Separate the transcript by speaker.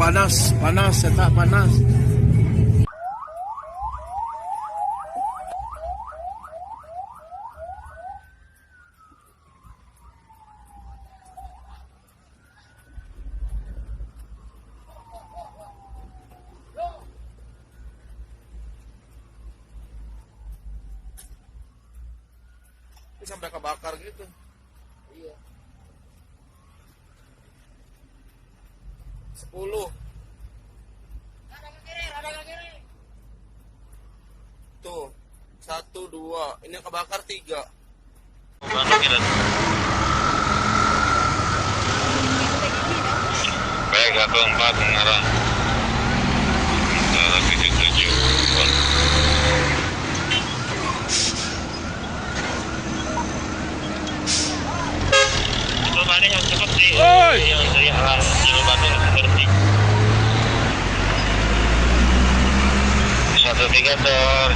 Speaker 1: panas, eta panas. Ini sampai kebakar gitu.
Speaker 2: Iya.
Speaker 1: 10.
Speaker 2: Ada ke kiri.
Speaker 1: Tuh, 1, 2. Ini yang kebakar 3.
Speaker 3: Mana kira? Baik, 14 mengarah. Mengarah 77. Itu mana yang cepat sih? Yang dari arah Jalur Bandung seperti 13 ter.